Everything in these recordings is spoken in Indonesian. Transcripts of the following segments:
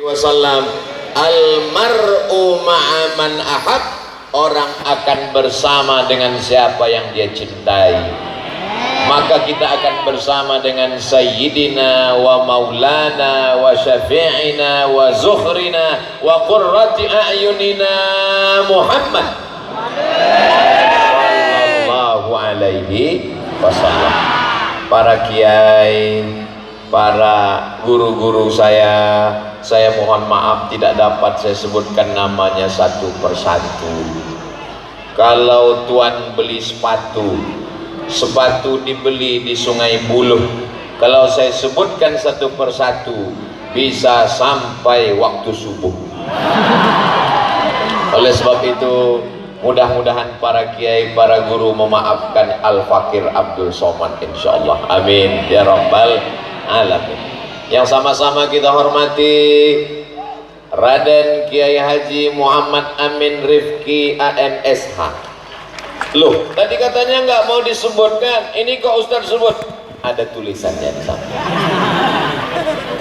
wasallam, almar'u ma'aman ahab, orang akan bersama dengan siapa yang dia cintai. Maka kita akan bersama dengan Sayyidina wa Maulana wa Syafi'ina wa Zuhrina wa Qurrati a'yunina Muhammad sallallahu alaihi wasallam. Para kiai, para guru-guru saya mohon maaf tidak dapat saya sebutkan namanya satu persatu. Kalau tuan beli sepatu dibeli di Sungai Buluh, kalau saya sebutkan satu persatu bisa sampai waktu subuh. Oleh sebab itu mudah-mudahan para kiai, para guru memaafkan Al-Fakir Abdul Somad insyaallah. Amin ya rabbal alamin. Yang sama-sama kita hormati Raden Kiai Haji Muhammad Amin Rifki AMSH. Loh, tadi katanya nggak mau disebutkan, ini kok Ustaz sebut? Ada tulisannya di sana.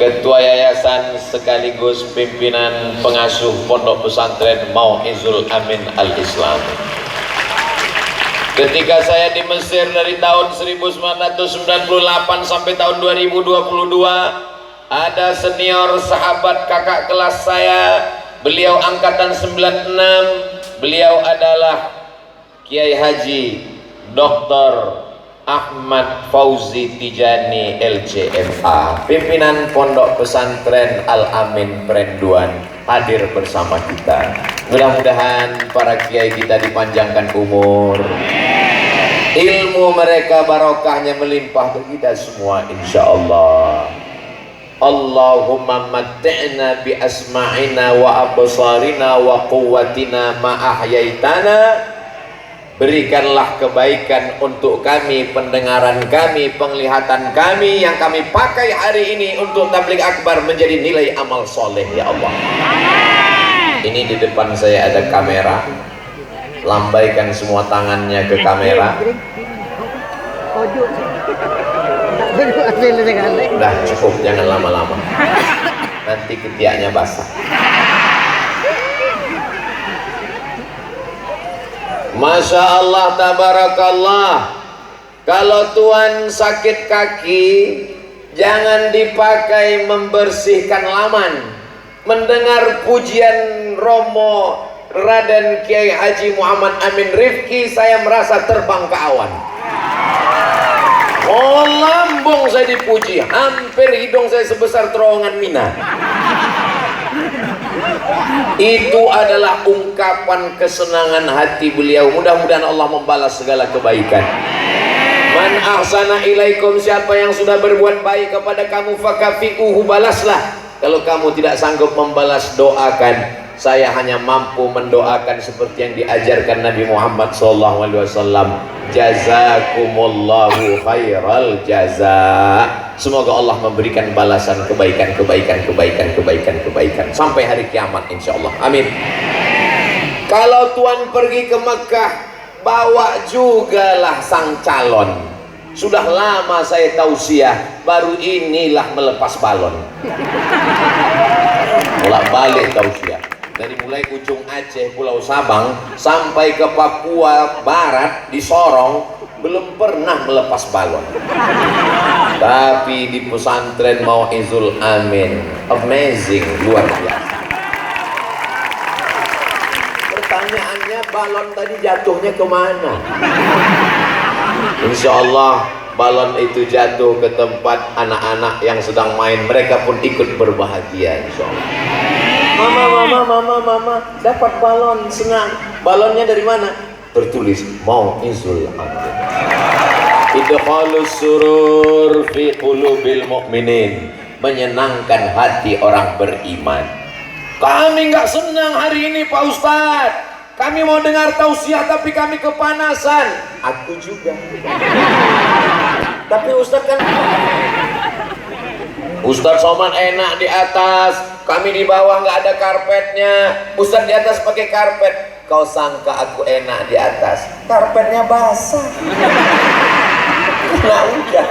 Ketua Yayasan sekaligus pimpinan pengasuh Pondok Pesantren Mau'izul Amin Al-Islami. Ketika saya di Mesir dari tahun 1998 sampai tahun 2022, ada senior sahabat kakak kelas saya, beliau angkatan 96, beliau adalah Kiai Haji Dr. Ahmad Fauzi Tijani LCMA, pimpinan Pondok Pesantren Al-Amin Perenduan, hadir bersama kita. Mudah-mudahan para kiai kita dipanjangkan umur, ilmu mereka barokahnya melimpah bagi kita semua insyaallah. Allahumma matti'na bi asma'ina wa absarina wa quwwatina ma ahyaitana. Berikanlah kebaikan untuk kami, pendengaran kami, penglihatan kami yang kami pakai hari ini untuk tabligh akbar menjadi nilai amal soleh ya Allah. Ini di depan saya ada kamera, lambaikan semua tangannya ke kamera. Udah cukup, jangan lama-lama, nanti ketiaknya basah. Masya Allah, tabarakallah. Kalau tuan sakit kaki, jangan dipakai membersihkan laman. Mendengar pujian Romo Raden Kiai Haji Muhammad Amin Rifki, saya merasa terbang ke awan. Oh, lambung saya dipuji, hampir hidung saya sebesar terowongan Mina. Itu adalah ungkapan kesenangan hati beliau. Mudah-mudahan Allah membalas segala kebaikan. Man ahsana ilaikum, siapa yang sudah berbuat baik kepada kamu fakafi'uhu, balaslah. Kalau kamu tidak sanggup membalas, doakan. Saya hanya mampu mendoakan seperti yang diajarkan Nabi Muhammad SAW. Jazakumullahu khairal jaza. Semoga Allah memberikan balasan kebaikan sampai hari kiamat insyaallah. Amin. Kalau tuan pergi ke Mekah, bawa jugalah sang calon. Sudah lama saya tausiah, baru inilah melepas balon. Bolak-balik tausiah. Dari mulai ujung Aceh, Pulau Sabang sampai ke Papua Barat di Sorong, belum pernah melepas balon. Tapi di pesantren Mau'izul Amin, amazing, luar biasa. Pertanyaannya, balon tadi jatuhnya kemana? Insya Allah balon itu jatuh ke tempat anak-anak yang sedang main, mereka pun ikut berbahagia insya Allah. Mama, dapat balon, senang. Balonnya dari mana? Tertulis Mau'izul Amin. Idkhalus surur fi qulubil mu'minin, menyenangkan hati orang beriman. Kami nggak senang hari ini Pak Ustadz. Kami mau dengar tausiah tapi kami kepanasan. Aku juga. Tapi Ustadz kan, Ustadz Somad enak di atas, kami di bawah nggak ada karpetnya. Ustadz di atas pakai karpet. Kau sangka aku enak di atas? Karpetnya basah. Nah, udah.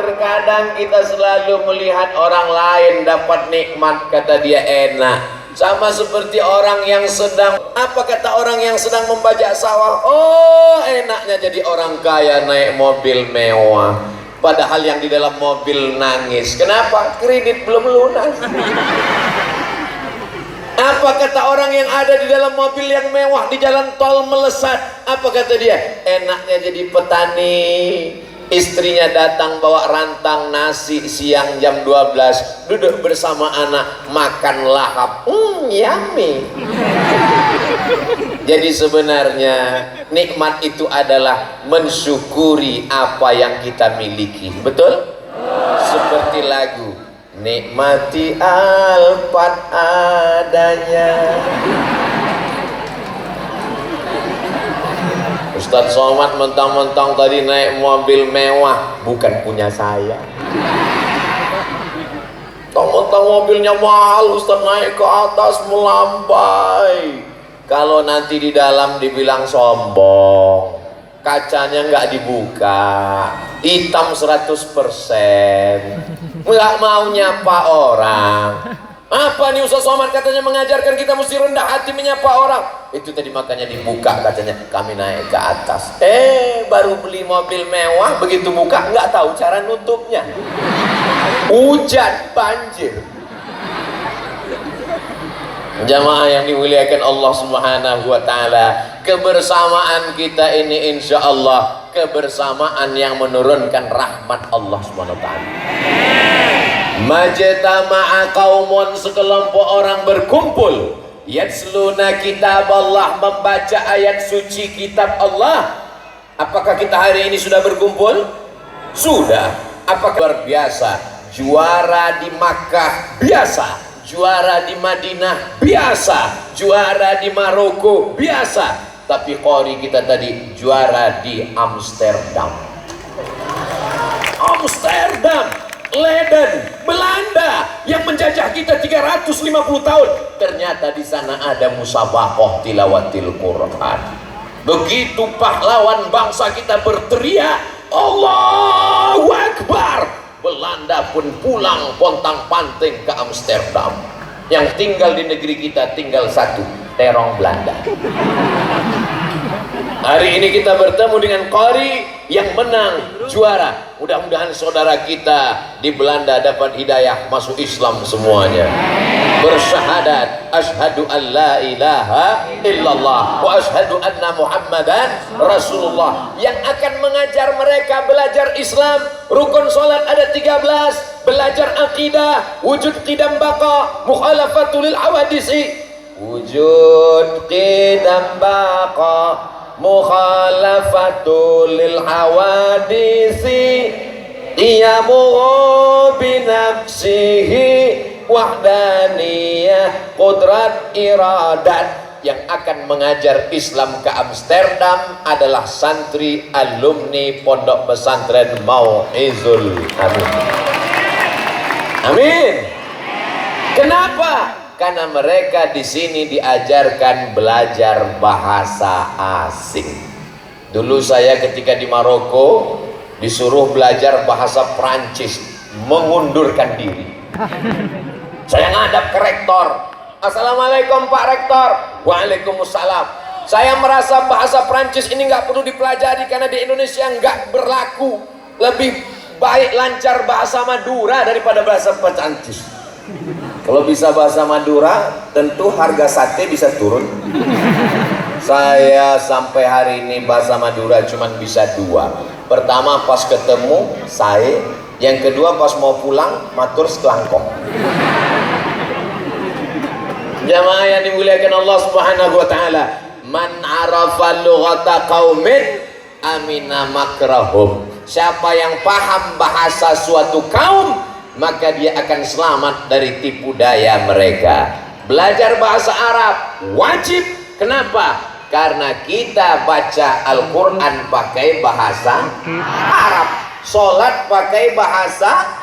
Terkadang kita selalu melihat orang lain dapat nikmat, kata dia enak. Sama seperti orang yang sedang, apa kata orang yang sedang membajak sawah? Oh, enaknya jadi orang kaya naik mobil mewah. Padahal yang di dalam mobil nangis. Kenapa? Kredit belum lunas. Apa kata orang yang ada di dalam mobil yang mewah di jalan tol melesat? Apa kata dia? Enaknya jadi petani. Istrinya datang bawa rantang nasi siang jam 12, duduk bersama anak makan lahap, yummy. Jadi sebenarnya nikmat itu adalah mensyukuri apa yang kita miliki. Betul? Seperti lagu nikmati alpat adanya. Ustadz Somad mentang-mentang tadi naik mobil mewah, bukan punya saya. Mentang-mentang mobilnya mahal, Ustadz naik ke atas melambai. Kalau nanti di dalam dibilang sombong, kacanya nggak dibuka, hitam 100%, nggak mau nyapa orang. Apa nih Ustaz Somad katanya mengajarkan kita mesti rendah hati menyapa orang. Itu tadi makanya dibuka katanya kami naik ke atas. Baru beli mobil mewah, begitu buka nggak tahu cara nutupnya. Hujan, banjir. Jamaah yang dimuliakan Allah Subhanahu wa taala, kebersamaan kita ini insya Allah kebersamaan yang menurunkan rahmat Allah Subhanahu wa taala. Majtama'a qaumun, sekelompok orang berkumpul, yatsluna kitab Allah, membaca ayat suci kitab Allah. Apakah kita hari ini sudah berkumpul? Sudah. Apakah luar biasa? Juara di Makkah biasa, juara di Madinah biasa, juara di Maroko biasa. Tapi qori kita tadi juara di Amsterdam. Leiden, Belanda yang menjajah kita 350 tahun. Ternyata di sana ada musabaqah tilawatil Quran. Begitu pahlawan bangsa kita berteriak Allahu Akbar, Belanda pun pulang pontang-panting ke Amsterdam. Yang tinggal di negeri kita tinggal satu, terong Belanda. Hari ini kita bertemu dengan qari yang menang, juara. Mudah-mudahan saudara kita di Belanda dapat hidayah masuk Islam semuanya. Bersyahadat asyhadu an la ilaha illallah wa asyhadu anna Muhammadan Rasulullah. Yang akan mengajar mereka belajar Islam. Rukun salat ada 13, belajar akidah, wujud qidam baqa, mukhalafatul awadisi. Wujud qidam baqa, mukhalafatul hawadisi, qiyamuhu binafsihi, wahdaniyah, qudrat iradat. Yang akan mengajar Islam ke Amsterdam adalah santri alumni Pondok Pesantren Mau'izul Amin. Amin. Kenapa? Karena mereka di sini diajarkan belajar bahasa asing. Dulu saya ketika di Maroko disuruh belajar bahasa Prancis, mengundurkan diri. Saya ngadap ke rektor, Assalamualaikum Pak Rektor. Waalaikumsalam. Saya merasa bahasa Prancis ini nggak perlu dipelajari karena di Indonesia nggak berlaku. Lebih baik lancar bahasa Madura daripada bahasa Prancis. Kalau bisa bahasa Madura, tentu harga sate bisa turun. Saya sampai hari ini bahasa Madura cuma bisa 2. Pertama pas ketemu saya, yang kedua pas mau pulang matur sekelangkong. Jamaah yang dimuliakan Allah Subhanahu wa taala, man arafa lughata qaumin amina makrahum. Siapa yang paham bahasa suatu kaum, maka dia akan selamat dari tipu daya mereka. Belajar bahasa Arab wajib. Kenapa? Karena kita baca Al-Quran pakai bahasa Arab, sholat pakai bahasa.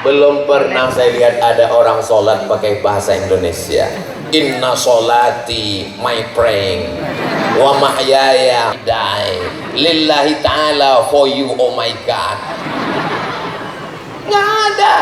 Belum pernah saya lihat ada orang sholat pakai bahasa Indonesia. Inna sholati, my praying, wa mahyaya, die lillahi ta'ala, for you, oh my God. Nggak ada.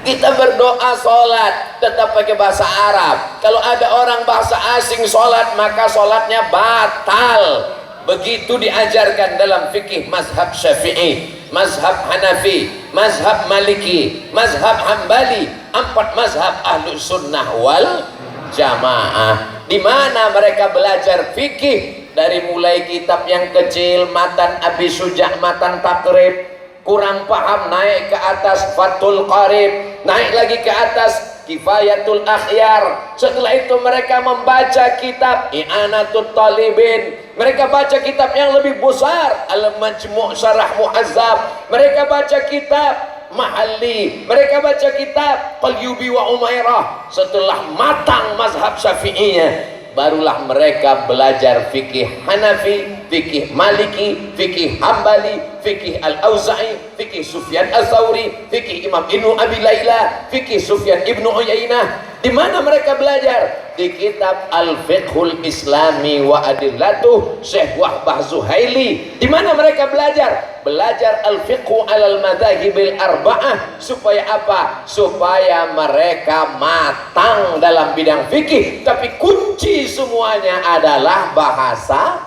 Kita berdoa sholat tetap pakai bahasa Arab. Kalau ada orang bahasa asing sholat, maka sholatnya batal. Begitu diajarkan dalam fikih mazhab Syafi'i, mazhab Hanafi, mazhab Maliki, mazhab Hambali, 4 mazhab Ahlus Sunnah wal Jamaah. Di mana mereka belajar fikih dari mulai kitab yang kecil, matan Abi Suja', matan Takrib, kurang paham naik ke atas Fathul Qarib, naik lagi ke atas Kifayatul Akhyar. Setelah itu mereka membaca kitab I'anatul Talibin, mereka baca kitab yang lebih besar Al-Majmu' Syarah Mu'azzab, mereka baca kitab Mahalli, mereka baca kitab Qalyubi wa Umairah. Setelah matang mazhab Syafi'inya, barulah mereka belajar fikih Hanafi, fikih Maliki, fikih Hambali, fikih Al-Auza'i, fikih Sufyan Ats-Tsauri, fikih Imam Ibnu Abi Laila, fikih Sufyan Ibnu Uyainah. Di mana mereka belajar? Di kitab Al-Fiqhul Islami wa Adillatuh Syekh Wahbah Zuhaili. Di mana mereka belajar? Belajar al-fiqhu alal madzahibil arba'ah. Supaya apa? Supaya mereka matang dalam bidang fikih. Tapi kunci semuanya adalah bahasa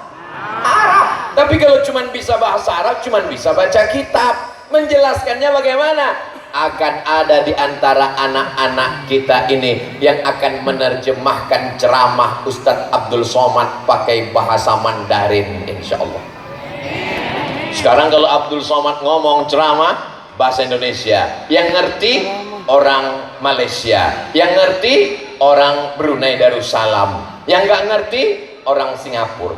Arab. Tapi kalau cuma bisa bahasa Arab, cuma bisa baca kitab. Menjelaskannya bagaimana? Akan ada di antara anak-anak kita ini yang akan menerjemahkan ceramah Ustadz Abdul Somad pakai bahasa Mandarin, insya Allah. Sekarang kalau Abdul Somad ngomong ceramah bahasa Indonesia, yang ngerti orang Malaysia, yang ngerti orang Brunei Darussalam, yang nggak ngerti orang Singapura.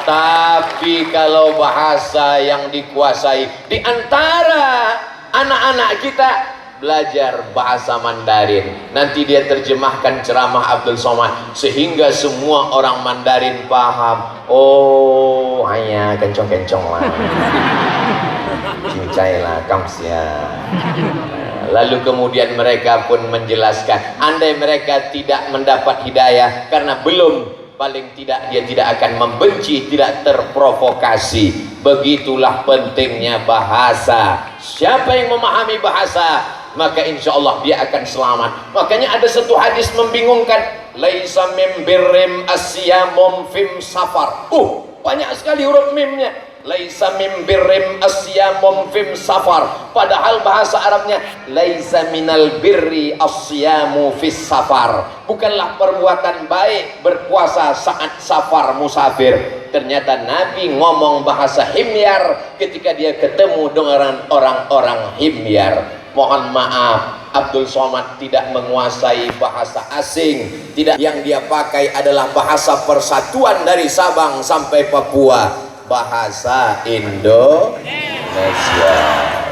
Tapi kalau bahasa yang dikuasai, di antara anak-anak kita belajar bahasa Mandarin, nanti dia terjemahkan ceramah Abdul Somad sehingga semua orang Mandarin paham. Oh, hanya kencong-kencong lah, cincai lah, kamsia. Lalu kemudian mereka pun menjelaskan, andai mereka tidak mendapat hidayah karena belum, paling tidak dia tidak akan membenci, tidak terprovokasi. Begitulah pentingnya bahasa. Siapa yang memahami bahasa, maka insya Allah dia akan selamat. Makanya ada satu hadis membingungkan, laisa mim birrim asyamum fim safar. Banyak sekali huruf mimnya. Laisa mim birrim asyamum fim safar. Padahal bahasa Arabnya laisa minal birri asyamu fis safar. Bukanlah perbuatan baik berpuasa saat safar musafir. Ternyata Nabi ngomong bahasa himyar ketika dia ketemu dengan orang-orang himyar. Mohon maaf, Abdul Somad tidak menguasai bahasa asing. Tidak, yang dia pakai adalah bahasa persatuan dari Sabang sampai Papua, bahasa Indonesia.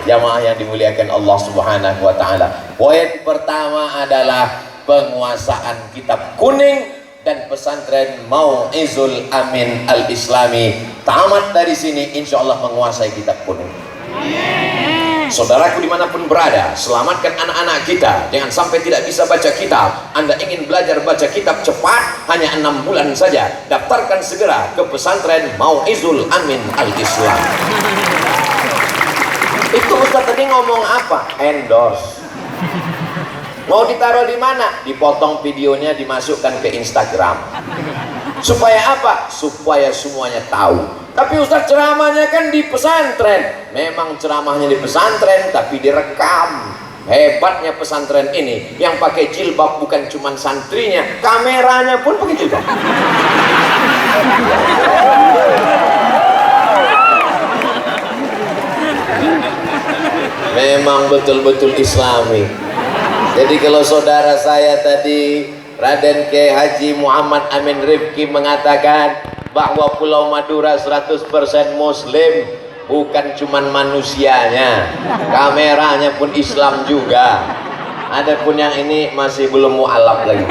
Jamaah yang dimuliakan Allah Subhanahu wa taala. Poin pertama adalah penguasaan kitab kuning dan pesantren Mau'izul Amin Al-Islami. Tamat dari sini insya Allah menguasai kitab kuning. Saudaraku dimanapun berada, selamatkan anak-anak kita. Jangan sampai tidak bisa baca kitab. Anda ingin belajar baca kitab cepat, hanya 6 bulan saja. Daftarkan segera ke pesantren Mau'izul Amin Al-Islam. Itu Ustaz tadi ngomong apa? Endorse. Mau ditaruh di mana? Dipotong videonya, dimasukkan ke Instagram. Supaya apa? Supaya semuanya tahu. Tapi Ustaz ceramahnya kan di pesantren. Memang ceramahnya di pesantren, tapi direkam. Hebatnya pesantren ini, yang pakai jilbab bukan cuma santrinya, kameranya pun pakai jilbab. Memang betul-betul Islami. Jadi kalau saudara saya tadi Raden Kiai Haji Muhammad Amin Rifki mengatakan bahwa Pulau Madura 100% Muslim, bukan cuman manusianya, kameranya pun Islam juga. Adapun yang ini masih belum mu'alaf lagi.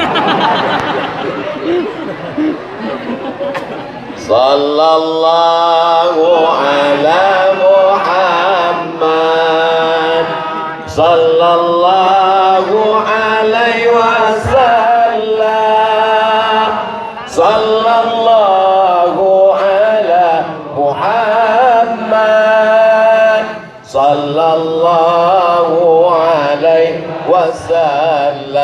Sallallahu ala Muhammad, sallallahu alaihi wasallam, sallallahu ala Muhammad. sallallahu alaihi wasallam.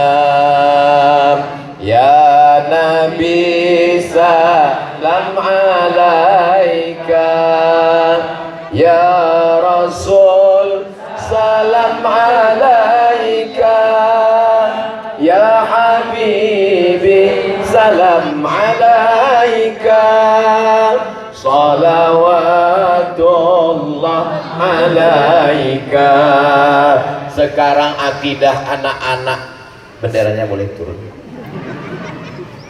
Ya Nabi salam alaika, ya Rasul salam alaika, ya Habibi salam alaika, salawatullah alaika. Sekarang akidah anak-anak, benderanya boleh turun.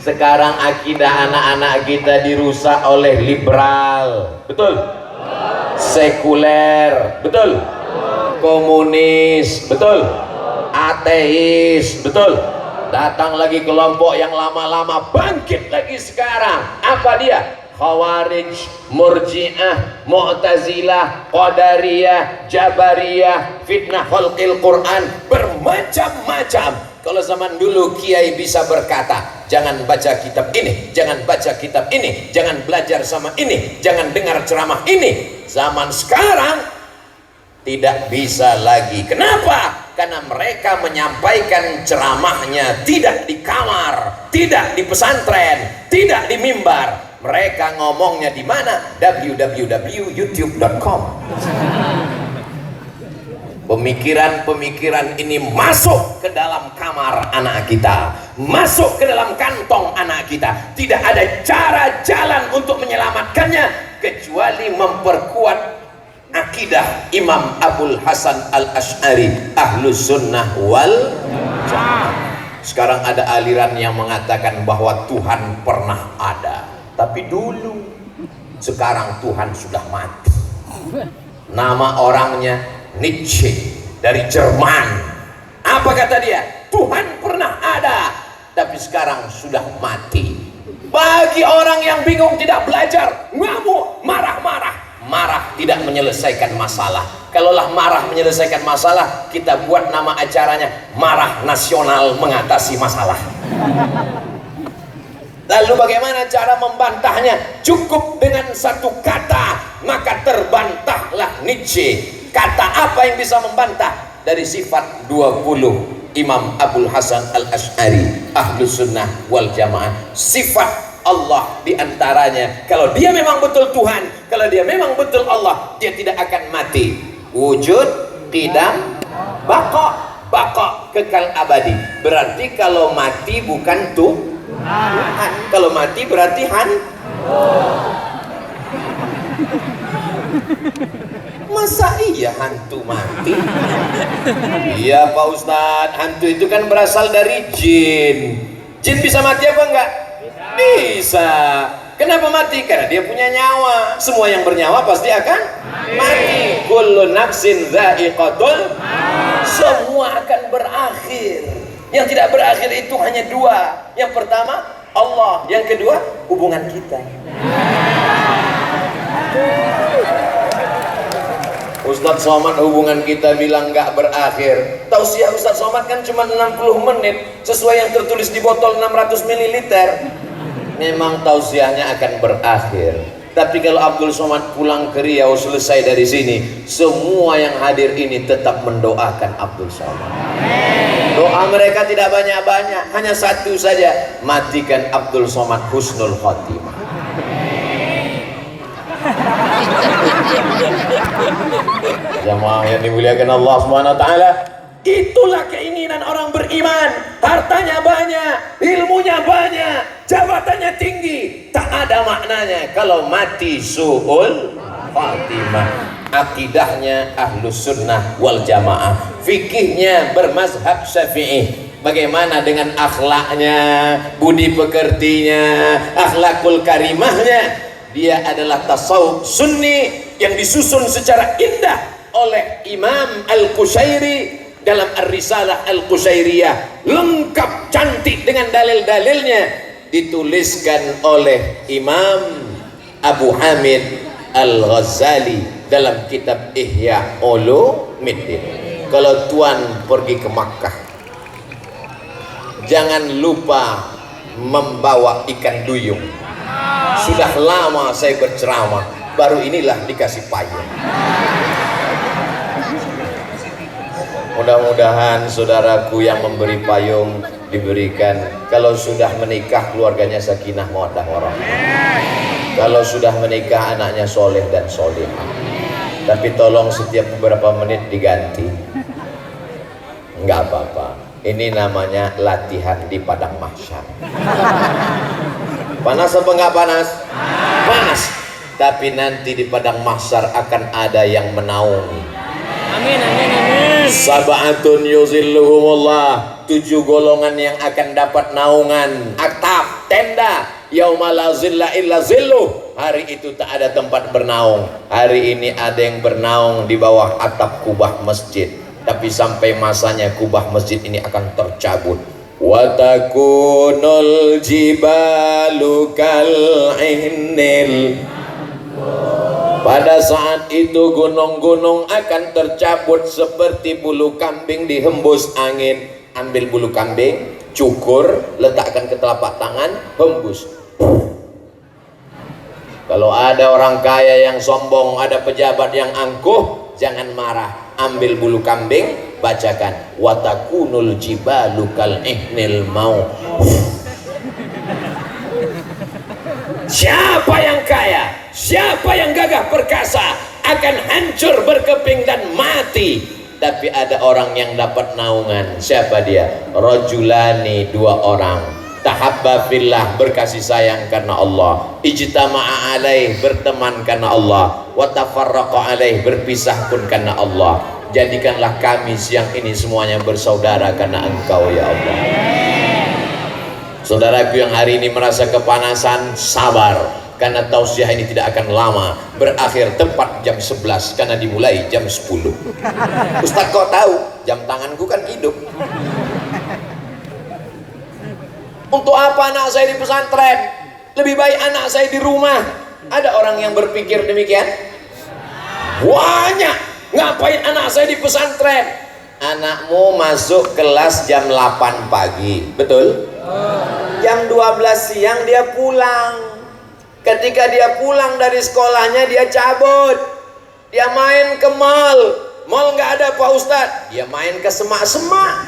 Sekarang akidah anak-anak kita dirusak oleh liberal, betul? Sekuler, betul? Komunis, betul? Ateis, betul? Datang lagi kelompok yang lama-lama bangkit lagi sekarang. Apa dia? Khawarij, Murji'ah, Mu'tazilah, Qadariyah, Jabariyah, fitnah khalqil Quran, bermacam-macam. Kalau zaman dulu kiai bisa berkata, jangan baca kitab ini, jangan baca kitab ini, jangan belajar sama ini, jangan dengar ceramah ini. Zaman sekarang tidak bisa lagi. Kenapa? Karena mereka menyampaikan ceramahnya tidak di kamar, tidak di pesantren, tidak di mimbar. Mereka ngomongnya di mana? www.youtube.com. Pemikiran-pemikiran ini masuk ke dalam kamar anak kita, masuk ke dalam kantong anak kita. Tidak ada cara jalan untuk menyelamatkannya kecuali memperkuat akidah Imam Abul Hasan Al-Asy'ari, Ahlus Sunnah wal Jamaah. Sekarang ada aliran yang mengatakan bahwa Tuhan pernah ada, tapi dulu. Sekarang Tuhan sudah mati. Nama orangnya Nietzsche dari Jerman. Apa kata dia? Tuhan pernah ada, tapi sekarang sudah mati. Bagi orang yang bingung, tidak belajar, ngamuk, marah-marah. Marah tidak menyelesaikan masalah. Kalaulah marah menyelesaikan masalah, kita buat nama acaranya Marah Nasional Mengatasi Masalah. Lalu bagaimana cara membantahnya? Cukup dengan satu kata, maka terbantahlah Nietzsche. Kata apa yang bisa membantah? Dari sifat 20 Imam Abul Hasan Al-Asy'ari, Ahlus Sunnah wal Jamaah. Sifat Allah diantaranya, kalau dia memang betul Tuhan, kalau dia memang betul Allah, dia tidak akan mati. Wujud, qidam, baqa. Baqa, kekal abadi. Berarti kalau mati bukan Tuhan. Kalau mati berarti masa iya hantu mati? Iya Pak Ustadz, hantu itu kan berasal dari jin. Jin bisa mati apa enggak? Bisa. Kenapa mati? Karena dia punya nyawa. Semua yang bernyawa pasti akan mati. Kullu nafsin dha'iqatul. Semua akan berakhir. Yang tidak berakhir itu hanya dua. Yang pertama Allah, yang kedua hubungan kita. Ustadz Somad hubungan kita bilang nggak berakhir. Tausiah Ustadz Somad kan cuma 60 menit sesuai yang tertulis di botol 600 ml. Memang tausiahnya akan berakhir. Tapi kalau Abdul Somad pulang ke Riau selesai dari sini, semua yang hadir ini tetap mendoakan Abdul Somad. Doa mereka tidak banyak-banyak, hanya satu saja, matikan Abdul Somad husnul khotimah. Jamaah yang dimuliakan Allah SWT, itulah keinginan orang beriman. Hartanya banyak, ilmunya banyak, jabatannya tinggi, tak ada maknanya kalau mati su'ul khatimah. Akidahnya Ahlus Sunnah wal Jamaah, fikihnya bermazhab Syafi'i. Bagaimana dengan akhlaknya, budi pekertinya, akhlakul karimahnya? Dia adalah tasawuf sunni yang disusun secara indah oleh Imam Al-Qushairi dalam Ar-Risalah Al-Qushairiyah, lengkap cantik dengan dalil-dalilnya, dituliskan oleh Imam Abu Hamid Al-Ghazali dalam kitab Ihya Ulumuddin. Kalau tuan pergi ke Makkah, jangan lupa membawa ikan duyung. Sudah lama saya berceramah, baru inilah dikasih payung. Mudah-mudahan saudaraku yang memberi payung diberikan, kalau sudah menikah keluarganya sakinah mawaddah warahmah, kalau sudah menikah anaknya soleh dan solehah. Tapi tolong setiap beberapa menit diganti, nggak apa-apa. Ini namanya latihan di padang mahsyar. Panas apa nggak panas? Panas. Tapi nanti di padang mahsyar akan ada yang menaungi. Amin, amin, amin. Sab'atun yuzilluhumullah, 7 golongan yang akan dapat naungan atap tenda yauma la zilla illa zilluh. Hari itu tak ada tempat bernaung. Hari ini ada yang bernaung di bawah atap kubah masjid, tapi sampai masanya kubah masjid ini akan tercabut. Wa takunul jibalu kal ihnil. Pada saat itu gunung-gunung akan tercabut seperti bulu kambing dihembus angin. Ambil bulu kambing, cukur, letakkan ke telapak tangan, hembus. Kalau ada orang kaya yang sombong, ada pejabat yang angkuh, jangan marah. Ambil bulu kambing, bacakan watakunul jibalu kal ihnil mau. Siapa yang kaya, siapa yang gagah perkasa akan hancur berkeping dan mati. Tapi ada orang yang dapat naungan. Siapa dia? Rajulani, 2 orang. Tahabba fillah, berkasih sayang karena Allah. Ijtama'a alaih, berteman karena Allah. Wa tafarraqa alaih, berpisah pun karena Allah. Jadikanlah kami siang ini semuanya bersaudara karena Engkau ya Allah. Saudaraku yang hari ini merasa kepanasan, sabar, karena tausiah ini tidak akan lama, berakhir tepat jam 11 karena dimulai jam 10. Ustaz kok tahu? Jam tanganku kan hidup. Untuk apa anak saya di pesantren? Lebih baik anak saya di rumah. Ada orang yang berpikir demikian? Banyak. Ngapain anak saya di pesantren? Anakmu masuk kelas jam 8 pagi, betul? Jam 12 siang dia pulang. Ketika dia pulang dari sekolahnya, dia cabut, dia main ke mall. Mall nggak ada Pak Ustadz, dia main ke semak-semak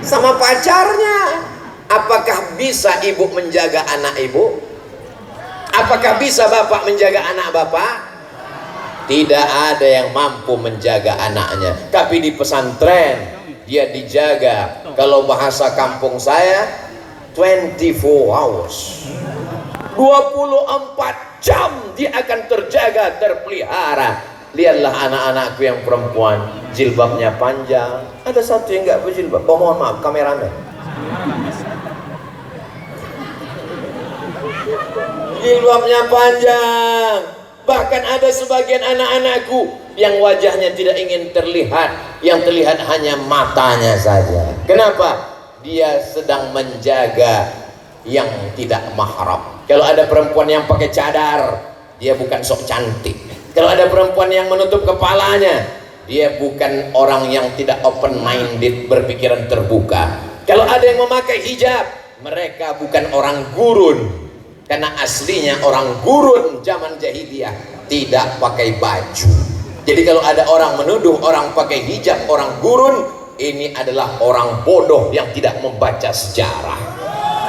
sama pacarnya. Apakah bisa ibu menjaga anak ibu? Apakah bisa bapak menjaga anak bapak? Tidak ada yang mampu menjaga anaknya. Tapi di pesantren dia dijaga. Kalau bahasa kampung saya 24 hours, 24 jam dia akan terjaga, terpelihara. Lihatlah anak-anakku yang perempuan, jilbabnya panjang. Ada satu yang nggak berjilbab. Oh, mohon maaf, kameramen. Jilbabnya panjang. Bahkan ada sebagian anak-anakku yang wajahnya tidak ingin terlihat, yang terlihat hanya matanya saja. Kenapa? Dia sedang menjaga yang tidak mahram. Kalau ada perempuan yang pakai cadar, dia bukan sok cantik. Kalau ada perempuan yang menutup kepalanya, dia bukan orang yang tidak open minded, berpikiran terbuka. Kalau ada yang memakai hijab, mereka bukan orang gurun. Karena aslinya orang gurun zaman jahiliyah tidak pakai baju. Jadi kalau ada orang menuduh orang pakai hijab orang gurun, ini adalah orang bodoh yang tidak membaca sejarah.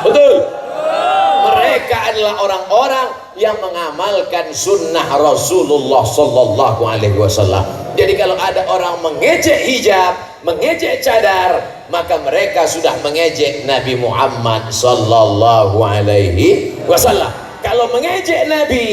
Betul? Mereka adalah orang-orang yang mengamalkan sunnah Rasulullah Sallallahu Alaihi Wasallam. Jadi kalau ada orang mengejek hijab, mengejek cadar, maka mereka sudah mengejek Nabi Muhammad Sallallahu Alaihi Wasallam. Kalau mengejek Nabi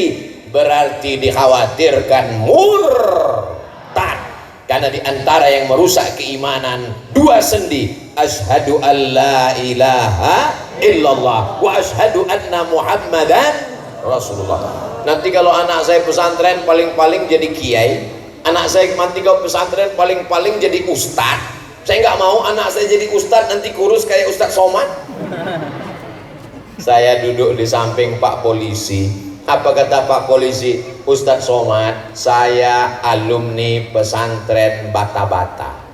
berarti dikhawatirkan murtad. Karena di antara yang merusak keimanan 2 sendi, asyhadu an la ilaha illallah wa asyhadu anna Muhammadan Rasulullah. Nanti kalau anak saya pesantren paling-paling jadi kiai, anak saya nanti kalau pesantren paling-paling jadi ustad. Saya nggak mau anak saya jadi ustad nanti kurus kayak Ustadz Somad. Saya duduk di samping Pak Polisi. Apa kata Pak Polisi? Ustadz Somad, saya alumni pesantren Bata-Bata.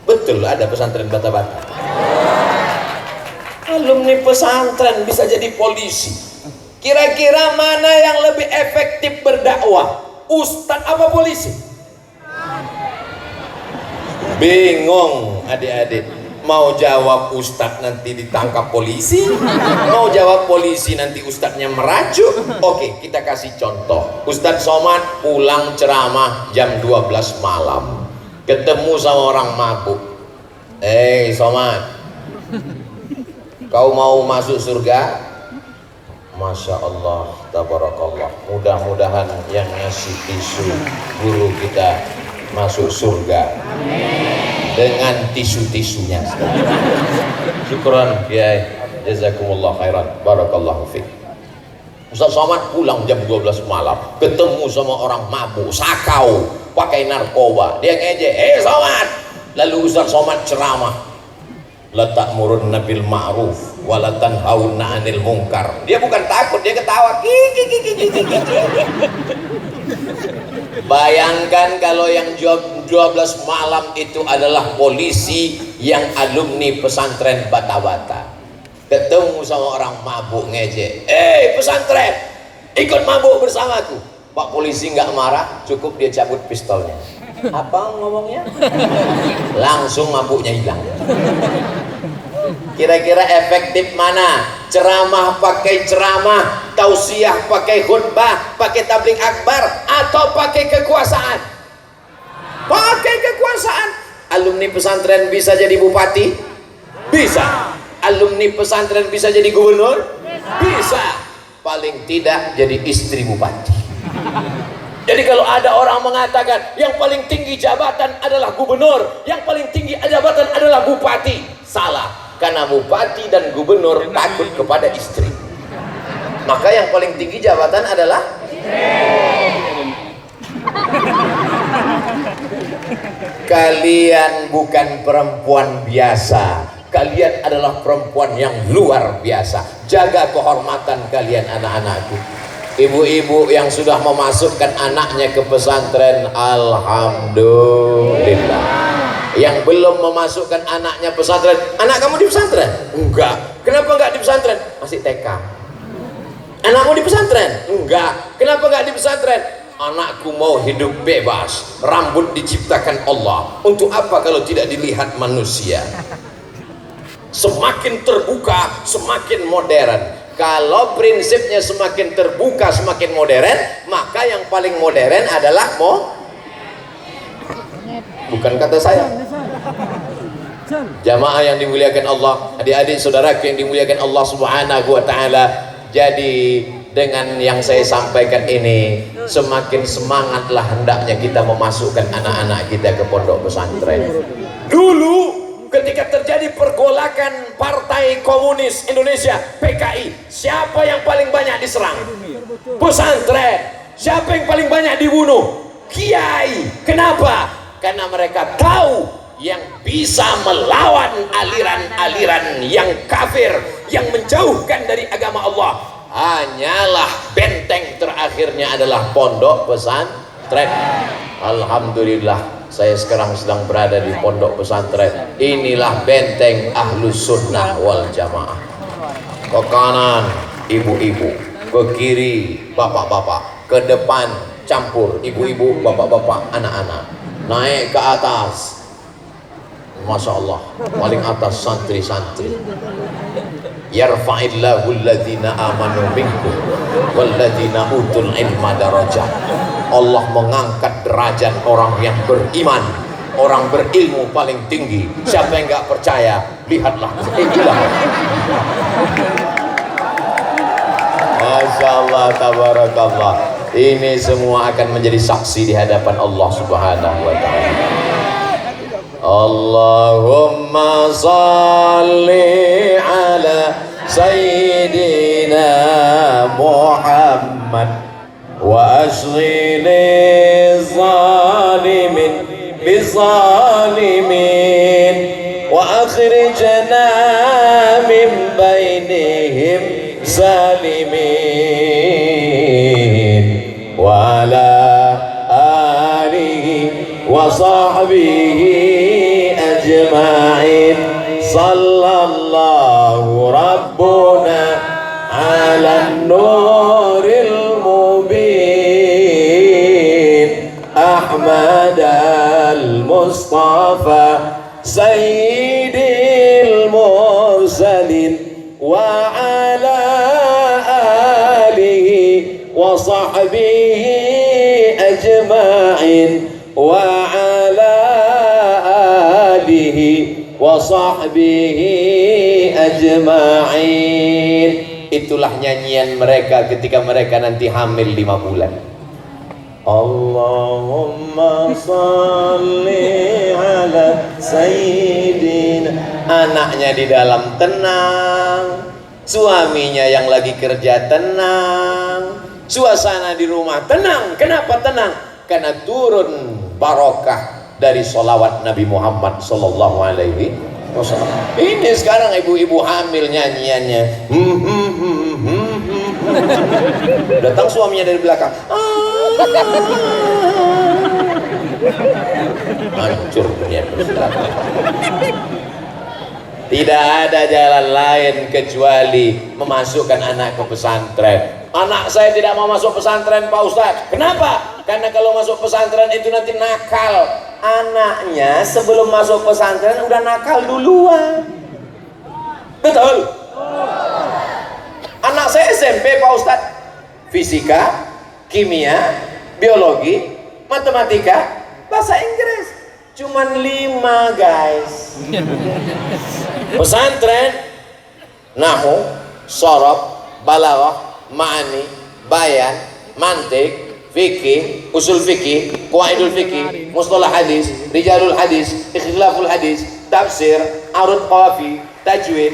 Betul ada pesantren Bata-Bata. Alumni pesantren bisa jadi polisi. Kira-kira mana yang lebih efektif berdakwah? Ustadz apa polisi? Bingung adik-adik, mau jawab ustadz nanti ditangkap polisi, mau jawab polisi nanti ustadznya merajuk. Oke, kita kasih contoh. Ustadz Somad pulang ceramah jam 12 malam, ketemu sama orang mabuk. Somad, kau mau masuk surga? Masya Allah, tabarakallah. Mudah-mudahan yang ngasih tisu guru kita masuk surga dengan tisu-tisunya. Syukran ya, jazakumullah khairan, barakallahu fiik. Ustaz Somad pulang jam 12 malam, ketemu sama orang mabuk, sakau, pakai narkoba. Dia ngejek, Somad. Lalu Ustaz Somad ceramah, la ta'murunna bil ma'ruf wa la tanhauna 'anil munkar. Dia bukan takut, dia ketawa. Bayangkan kalau yang 12 malam itu adalah polisi yang alumni pesantren Bata-Bata. Ketemu sama orang mabuk ngejek, pesantren, ikut mabuk bersamaku. Pak polisi nggak marah, cukup dia cabut pistolnya. Apa ngomongnya? Langsung mabuknya hilang. Kira-kira efektif mana? Ceramah pakai ceramah, tausiah pakai khutbah, pakai tabligh akbar, atau pakai kekuasaan? Pakai kekuasaan. Alumni pesantren bisa jadi bupati? Bisa. Alumni pesantren bisa jadi gubernur? Bisa. Paling tidak jadi istri bupati. Jadi kalau ada orang mengatakan yang paling tinggi jabatan adalah gubernur, yang paling tinggi jabatan adalah bupati, salah. Karena bupati dan gubernur takut kepada istri. Maka yang paling tinggi jabatan adalah kalian bukan perempuan biasa. Kalian adalah perempuan yang luar biasa. Jaga kehormatan kalian, anak-anakku. Ibu-ibu yang sudah memasukkan anaknya ke pesantren, alhamdulillah. Yang belum memasukkan anaknya pesantren, anak kamu di pesantren? Enggak. Kenapa enggak di pesantren? Masih TK. Anakmu di pesantren? Enggak. Kenapa enggak di pesantren? Anakku mau hidup bebas. Rambut diciptakan Allah. Untuk apa kalau tidak dilihat manusia? Semakin terbuka, semakin modern. Kalau prinsipnya semakin terbuka, semakin modern, maka yang paling modern adalah bukan kata saya. Jamaah yang dimuliakan Allah, adik-adik saudaraku yang dimuliakan Allah Subhanahu wa taala. Jadi dengan yang saya sampaikan ini, semakin semangatlah hendaknya kita memasukkan anak-anak kita ke pondok pesantren. Dulu ketika terjadi pergolakan Partai Komunis Indonesia PKI, siapa yang paling banyak diserang? Pesantren. Siapa yang paling banyak dibunuh? Kiai. Kenapa? Karena mereka tahu yang bisa melawan aliran-aliran yang kafir, yang menjauhkan dari agama Allah, hanyalah benteng terakhirnya adalah pondok pesantren. Alhamdulillah, saya sekarang sedang berada di pondok pesantren. Inilah benteng Ahlus Sunnah wal Jamaah. Ke kanan ibu-ibu, ke kiri bapak-bapak, ke depan campur ibu-ibu, bapak-bapak, anak-anak. Naik ke atas, Masya Allah, paling atas santri-santri. Yarfa'illahu alladhina amanu minkum walladhina utul ilma darajat. Allah mengangkat derajat orang yang beriman, orang berilmu paling tinggi. Siapa yang nggak percaya, lihatlah. Masya Allah, tabarakallah. Ini semua akan menjadi saksi di hadapan Allah Subhanahu wa ta'ala. Allahumma salli ala Sayyidina Muhammad wa ashghili zalimin bizalimin wa akhrijna min bainihim zalimin wa ala alihi wa sahbihi ajma'in. Sallallahu rabbuna ala nuril mubin Ahmad al Mustafa Sayyidil Mursalin wa ala alihi wa sahbihi ajma'in wa ala alihi wa sahbihi ajma'in. Itulah nyanyian mereka ketika mereka nanti hamil 5 bulan. Allahumma salli ala sayyidina. Anaknya di dalam tenang, suaminya yang lagi kerja tenang, suasana di rumah tenang. Kenapa tenang? Karena turun barokah dari sholawat Nabi Muhammad sallallahu alaihi wasallam. Ini sekarang ibu-ibu hamil nyanyiannya. Datang suaminya dari belakang. Hancur dunia persilakan. Tidak ada jalan lain kecuali memasukkan anak ke pesantren. Anak saya tidak mau masuk pesantren, Pak Ustadz. Kenapa? Karena kalau masuk pesantren itu nanti nakal. Anaknya sebelum masuk pesantren udah nakal duluan. Betul? Anak saya SMP, Pak Ustadz. Fisika, kimia, biologi, matematika, bahasa Inggris. Cuman 5 guys. Pesantren, nahu, sorob, balaghah, ma'ani, bayan, mantik, fikih, usul fikih, qawaidul fikih, mustalah hadis, rijalul hadis, ikhtilaful hadis, tafsir, arud qawafi, tajwid.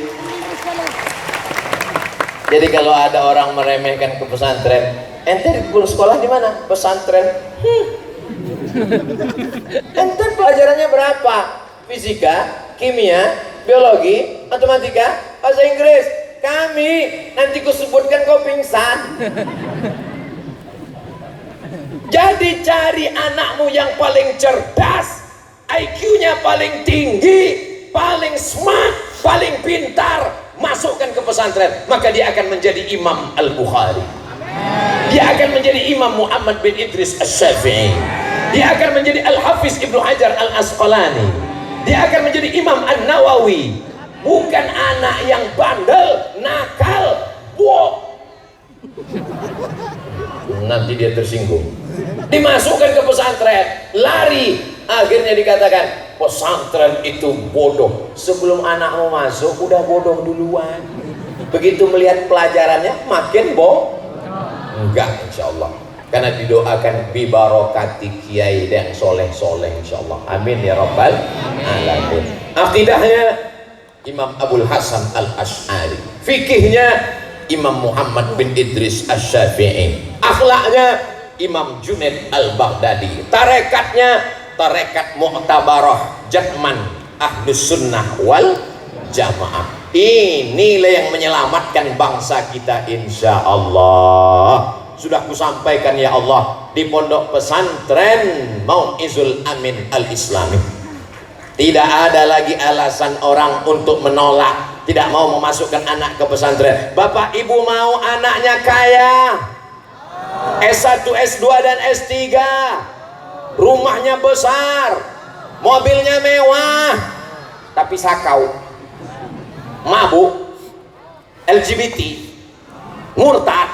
Jadi kalau ada orang meremehkan ke pesantren, ente guru sekolah di mana? Pesantren. Ente pelajarannya berapa? Fisika, kimia, biologi, matematika, bahasa Inggris. Kami nanti kusebutkan kau pingsan. Jadi cari anakmu yang paling cerdas, IQ-nya paling tinggi, paling smart, paling pintar, masukkan ke pesantren, maka dia akan menjadi Imam Al-Bukhari. Dia akan menjadi Imam Muhammad bin Idris Asy-Syafi'i. Dia akan menjadi Al-Hafiz Ibnu Hajar Al-Asqalani. Dia akan menjadi Imam An-Nawawi. Bukan anak yang bandel, nakal, bohong. Nanti dia tersinggung. Dimasukkan ke pesantren, lari. Akhirnya dikatakan pesantren itu bodoh. Sebelum anakmu masuk udah bodoh duluan. Begitu melihat pelajarannya makin bodoh. Enggak, insya Allah. Karena didoakan bibarokati kiai yang soleh-soleh, insya Allah. Amin ya rabbal alamin. Akidahnya Imam Abul Hasan Al-Asy'ari. Fikihnya Imam Muhammad bin Idris Asy-Syafi'i. Akhlaknya Imam Junaid Al-Baghdadi. Tarekatnya tarekat Mu'tabarah Jatman Ahlus Sunnah wal Jamaah. Inilah yang menyelamatkan bangsa kita insya Allah. Sudah kusampaikan ya Allah di pondok pesantren Mau'izul Amin Al-Islami. Tidak ada lagi alasan orang untuk menolak, tidak mau memasukkan anak ke pesantren. Bapak ibu mau anaknya kaya, S1, S2 dan S3, rumahnya besar, mobilnya mewah, tapi sakau, mabuk, LGBT, murtad,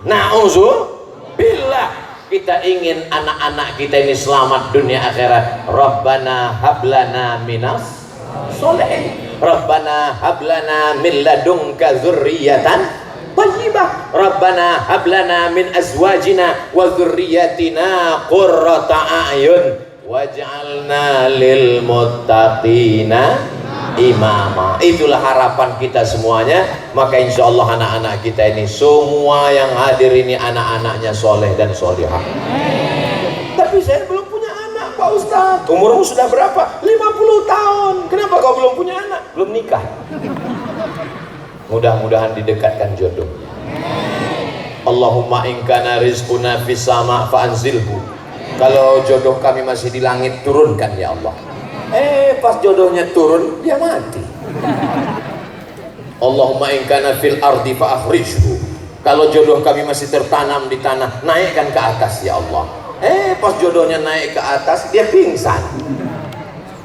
na'udzubillah. Kita ingin anak-anak kita ini selamat dunia akhirat. Rabbana hablana minas solihin, Rabbana hablana min ladunka dzurriyyatan thayyibah, Rabbana hablana min azwajina wa dzurriyyatina qurrata a'yun waj'alna lil muttaqina imama. Itulah harapan kita semuanya. Maka insya Allah anak-anak kita ini semua yang hadir ini anak-anaknya soleh dan solihah. Tapi saya belum punya anak Pak Ustadz. Umurmu sudah berapa? 50 tahun. Kenapa kau belum punya anak? Belum nikah. Mudah-mudahan didekatkan jodoh. Allahumma in kana rizquna fis sama' fa'anzilhu. Kalau jodoh kami masih di langit, turunkan ya Allah. Pas jodohnya turun, dia mati. Allahumma in kana fil ardi fa akhrijhu. Kalau jodoh kami masih tertanam di tanah, naikkan ke atas ya Allah. Pas jodohnya naik ke atas, dia pingsan.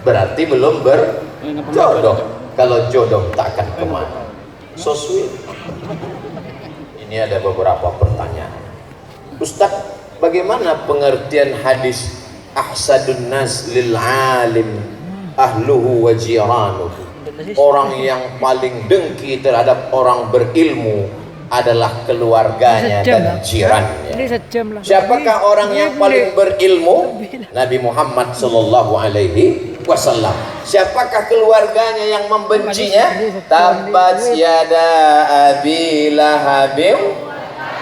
berarti belum berjodoh. Kalau jodoh tak akan kemana. So sweet. Ini ada beberapa pertanyaan. Ustaz, bagaimana pengertian hadis ahsadun nas lil alim ahluhu wa jiranuhu? Orang yang paling dengki terhadap orang berilmu adalah keluarganya dan jirannya. Siapakah orang yang paling berilmu? Nabi Muhammad sallallahu alaihi wasallam. Siapakah keluarganya yang membencinya? Tabbat yada abi lahabin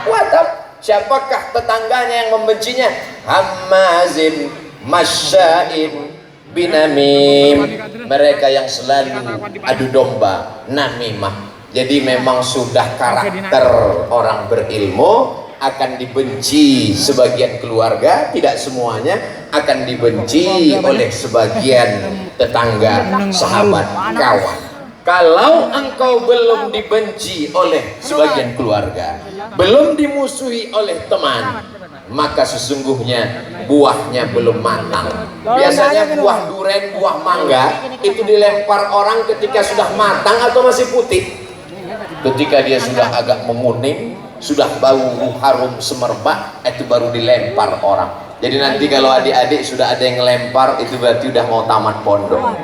wa tab. Siapakah tetangganya yang membencinya? Hammazin masya'in binamim. Mereka yang selalu adu domba, namimah. Jadi memang sudah karakter orang berilmu akan dibenci sebagian keluarga, tidak semuanya akan dibenci oleh sebagian tetangga, sahabat, kawan. Kalau engkau belum dibenci oleh sebagian keluarga, belum dimusuhi oleh teman, maka sesungguhnya buahnya belum matang. Biasanya buah duren, buah mangga itu dilempar orang ketika sudah matang atau masih putih. Ketika dia sudah agak menguning, sudah bau harum semerbak, itu baru dilempar orang. Jadi nanti kalau adik-adik sudah ada yang ngelempar, itu berarti udah mau tamat pondok,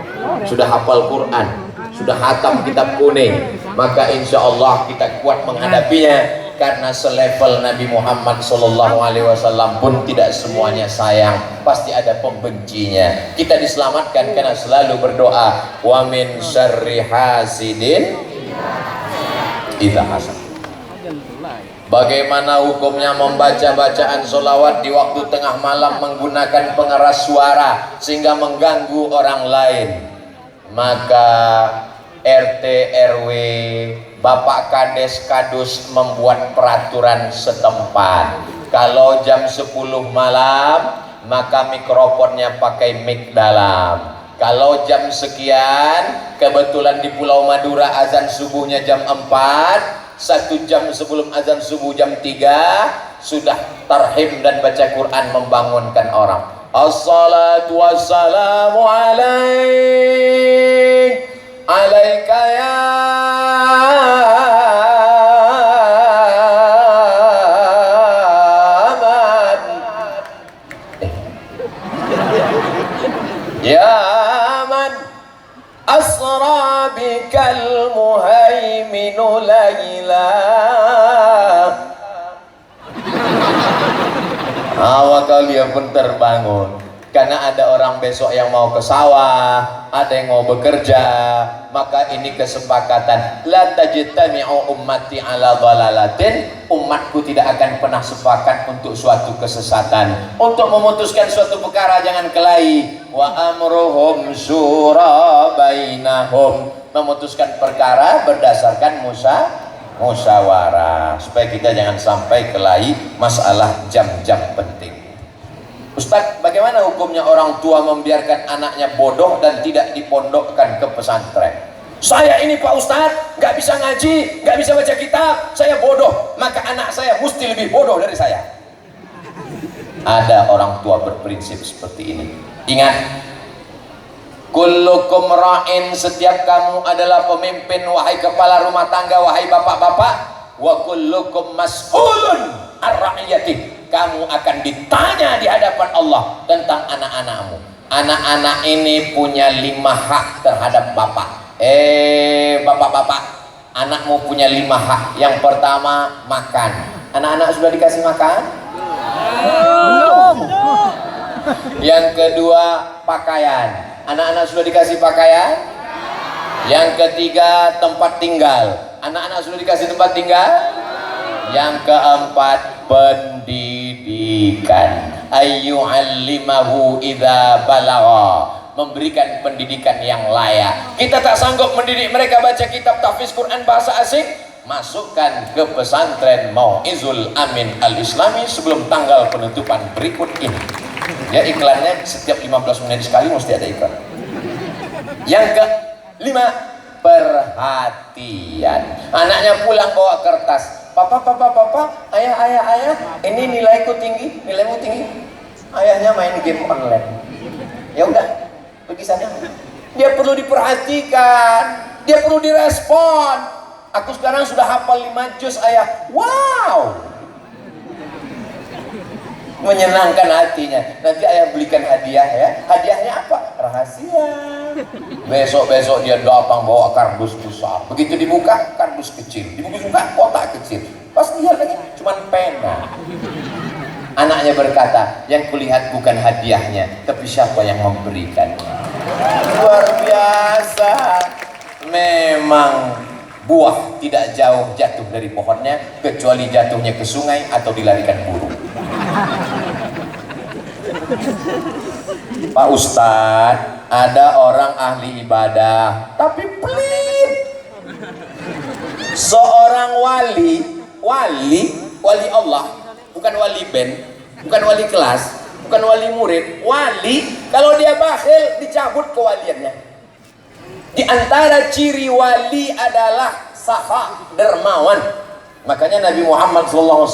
sudah hafal Quran, sudah hatam kitab kuning, maka insya Allah kita kuat menghadapinya. Karena selevel Nabi Muhammad SAW pun tidak semuanya sayang, pasti ada pembencinya. Kita diselamatkan karena selalu berdoa, wa min syarri hasidin idza hasad. Bagaimana hukumnya membaca bacaan sholawat di waktu tengah malam menggunakan pengeras suara sehingga mengganggu orang lain? Maka RT RW, Bapak Kades Kadus membuat peraturan setempat. Kalau jam 10 malam maka mikrofonnya pakai mic dalam. Kalau jam sekian, kebetulan di Pulau Madura azan subuhnya jam 4, 1 jam sebelum azan subuh jam 3 sudah tarhim dan baca Quran membangunkan orang. Assalatu wassalamu alaika ya man ya man asra bikal muhaiminu layla. Awak kalian pun terbangun karena ada orang besok yang mau ke sawah, ada yang mau bekerja. Maka ini kesepakatan, la tajtami'u ummati ala dhalalatin. Umatku tidak akan pernah sepakat untuk suatu kesesatan. Untuk memutuskan suatu perkara jangan kelahi. Wa amruhum syura bainahum. Memutuskan perkara berdasarkan musyawarah, supaya kita jangan sampai kelahi masalah jam-jam penting. Ustadz, bagaimana hukumnya orang tua membiarkan anaknya bodoh dan tidak dipondokkan ke pesantren? Saya ini Pak Ustadz, nggak bisa ngaji, nggak bisa baca kitab, saya bodoh, maka anak saya mesti lebih bodoh dari saya. Ada orang tua berprinsip seperti ini. Ingat, kullukum ra'in, setiap kamu adalah pemimpin, wahai kepala rumah tangga, wahai bapak-bapak. Wa kullukum mas'ulun ar-ra'iyati. Kamu akan ditanya di hadapan Allah tentang anak-anakmu. Anak-anak ini punya 5 hak terhadap bapak. Bapak-bapak, anakmu punya 5 hak. Yang pertama, makan. Anak-anak sudah dikasih makan? Belum. Yang kedua, pakaian. Anak-anak sudah dikasih pakaian? Yang ketiga, tempat tinggal. Anak-anak sudah dikasih tempat tinggal? Yang keempat, pendidikan. Ayyu'allimahu idza balagha. Memberikan pendidikan yang layak. Kita tak sanggup mendidik mereka baca kitab tahfiz Quran bahasa asing, masukkan ke pesantren Mau'izul Amin Al-Islami sebelum tanggal penutupan berikut ini. Ya, iklannya setiap 15 menit sekali mesti ada iklan. Yang ke-5, perhatian. Anaknya pulang bawa kertas. Papa, ayah, ini nilaiku tinggi, nilaimu tinggi. Ayahnya main game online. Ya udah, pergi sana. Dia perlu diperhatikan, dia perlu direspon. Aku sekarang sudah hafal 5 juz ayat. Wow, menyenangkan hatinya. Nanti ayah belikan hadiah ya. Hadiahnya apa? Rahasia. Besok-besok dia datang bawa kardus besar. Begitu dibuka, kardus kecil. Dibuka, kotak kecil. Pas lihat lagi, cuman pena. Anaknya berkata, yang kulihat bukan hadiahnya, tapi siapa yang memberikannya. Luar biasa. Memang buah tidak jauh jatuh dari pohonnya, kecuali jatuhnya ke sungai atau dilarikan burung. Pak Ustadz, ada orang ahli ibadah tapi pelit. Seorang wali Allah, bukan wali band, bukan wali kelas, bukan wali murid, wali. Kalau dia bakhil, dicabut kewaliannya. Di antara ciri wali adalah saha, dermawan. Makanya Nabi Muhammad SAW,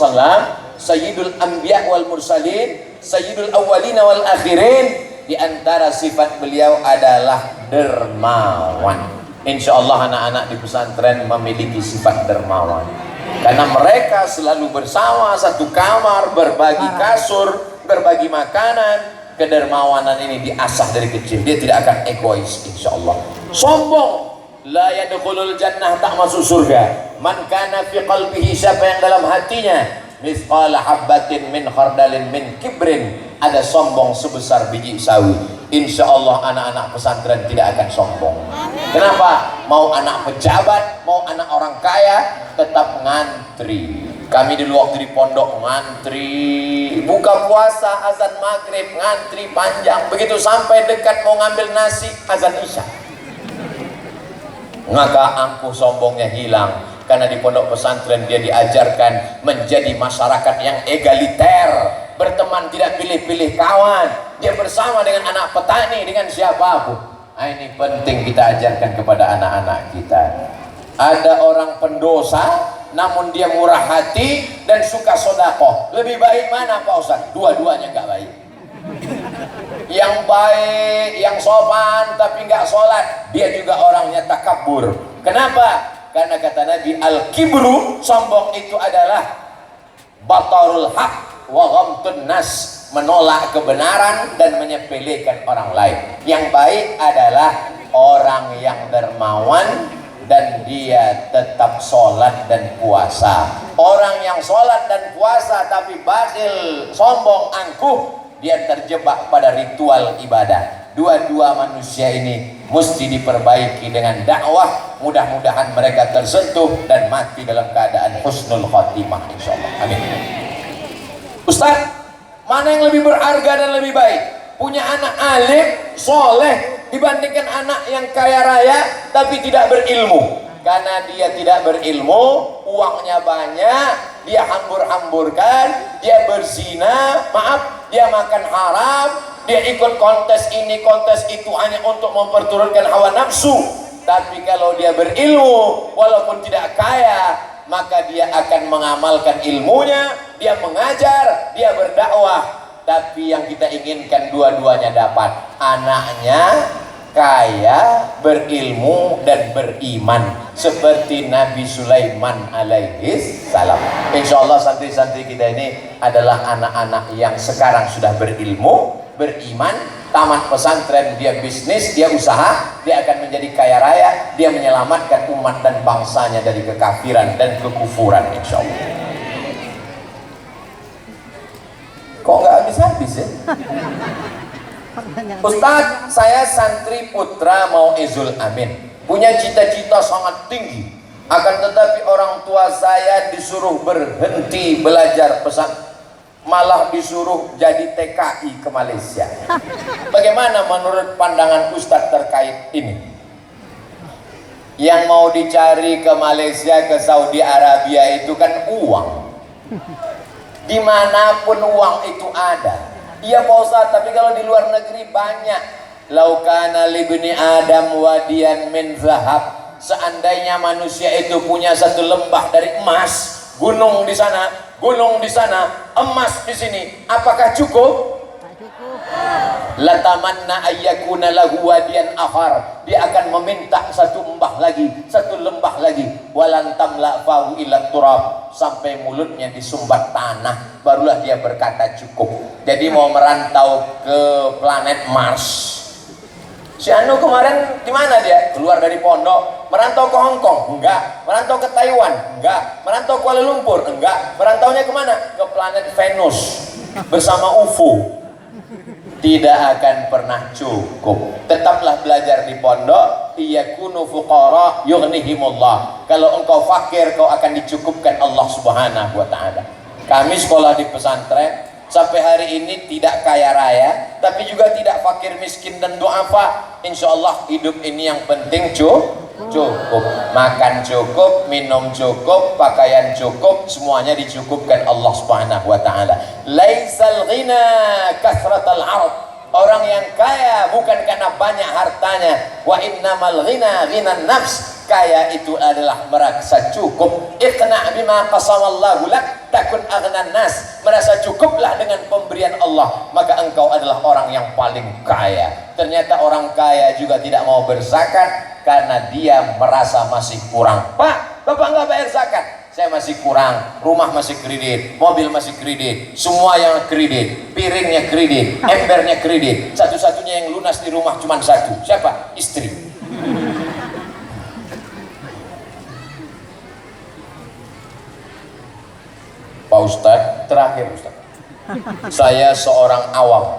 Sayyidul Anbiya wal Mursalin, Sayyidul Awwalina wal Akhirin, di antara sifat beliau adalah dermawan. Insya Allah anak-anak di pesantren memiliki sifat dermawan, karena mereka selalu bersama satu kamar, berbagi kasur, berbagi makanan. Kedermawanan ini diasah dari kecil. Dia tidak akan egois, insya Allah. Sombong, la yadkhulul jannah, tak masuk surga. Man kana fi qalbihi, siapa yang dalam hatinya mithqala habbatin min khardalin min kibrin, ada sombong sebesar biji sawi, insya Allah anak-anak pesantren tidak akan sombong. Kenapa? Mau anak pejabat, mau anak orang kaya, tetap ngantri. Kami dulu waktu di pondok ngantri, buka puasa, azan maghrib, ngantri panjang. Begitu sampai dekat mau ngambil nasi, azan isya. Maka angkuh sombongnya hilang, karena di pondok pesantren dia diajarkan menjadi masyarakat yang egaliter, berteman tidak pilih-pilih kawan, dia bersama dengan anak petani, dengan siapapun. Nah, ini penting kita ajarkan kepada anak-anak kita. Ada orang pendosa namun dia murah hati dan suka sodakoh, lebih baik mana Pak Ustaz? Dua-duanya nggak baik. Yang baik, yang sopan tapi nggak sholat, dia juga orangnya takabur. Kenapa? Karena kata Nabi, al-kibru, sombong itu adalah batarul haq wa ghamtun nas, menolak kebenaran dan menyepelekan orang lain. Yang baik adalah orang yang dermawan dan dia tetap sholat dan puasa. Orang yang sholat dan puasa tapi bakhil, sombong, angkuh, dia terjebak pada ritual ibadah. Dua-dua manusia ini mesti diperbaiki dengan dakwah. Mudah-mudahan mereka tersentuh dan mati dalam keadaan husnul khotimah, insyaallah. Amin. Ustaz, mana yang lebih berharga dan lebih baik? Punya anak alim, soleh, dibandingkan anak yang kaya raya tapi tidak berilmu. Karena dia tidak berilmu, uangnya banyak, dia hambur-hamburkan, dia berzina, maaf, dia makan haram, dia ikut kontes ini, kontes itu hanya untuk memperturunkan hawa nafsu. Tapi kalau dia berilmu, walaupun tidak kaya, maka dia akan mengamalkan ilmunya, dia mengajar, dia berdakwah. Tapi yang kita inginkan dua-duanya dapat, anaknya kaya, berilmu dan beriman seperti Nabi Sulaiman alaihi salam. Insya Allah santri-santri kita ini adalah anak-anak yang sekarang sudah berilmu, beriman, tamat pesantren, dia bisnis, dia usaha, dia akan menjadi kaya raya, dia menyelamatkan umat dan bangsanya dari kekafiran dan kekufuran, insya Allah. Kok nggak habis-habis ya? Ustadz, saya santri putra mau Izul Amin, punya cita-cita sangat tinggi, akan tetapi orang tua saya disuruh berhenti belajar pesantren, malah disuruh jadi TKI ke Malaysia. Bagaimana menurut pandangan Ustadz terkait ini? Yang mau dicari ke Malaysia, ke Saudi Arabia itu kan uang. Dimanapun uang itu ada. Iya Pak Ustadz, tapi kalau di luar negeri banyak. Laukana libni Adam wadiyan min zahab, seandainya manusia itu punya satu lembah dari emas, gunung di sana, gunung di sana, emas di sini, apakah cukup? Tak cukup. latamanna ayyakuna lahu wadiyan akhar, dia akan meminta satu lembah lagi, satu lembah lagi, walan tamla fahu illa turab, sampai mulutnya disumbat tanah, barulah dia berkata cukup. Jadi mau merantau ke planet Mars. Si Anu kemarin di mana dia? Keluar dari pondok, merantau ke Hong Kong? Enggak. Merantau ke Taiwan? Enggak. Merantau ke Kuala Lumpur? Enggak. Merantaunya kemana? Ke planet Venus bersama UFO. Tidak akan pernah cukup. Tetaplah belajar di pondok. Iyakunu fuqara yughnihimullah. Kalau engkau fakir, kau akan dicukupkan Allah Subhanahu wa taala. Kami sekolah di pesantren sampai hari ini tidak kaya raya, tapi juga tidak fakir miskin dan duafa. Insya Allah hidup ini yang penting cukup, makan cukup, minum cukup, pakaian cukup, semuanya dicukupkan Allah Subhanahu wa taala. Laisal ghina kasratal ard. Orang yang kaya bukan karena banyak hartanya, wa innamal ghina ghinan nafs. Kaya itu adalah merasa cukup. Iqna' bima qasamallahu lak takun aghnan nas. Merasa cukuplah dengan pemberian Allah, maka engkau adalah orang yang paling kaya. Ternyata orang kaya juga tidak mau berzakat karena dia merasa masih kurang. Pak, Bapak nggak bayar zakat. Saya masih kurang, rumah masih kredit, mobil masih kredit, semua yang kredit, piringnya kredit, embernya kredit. Satu-satunya yang lunas di rumah cuma satu. Siapa? Istri. Pak Ustadz, terakhir Ustadz, saya seorang awam.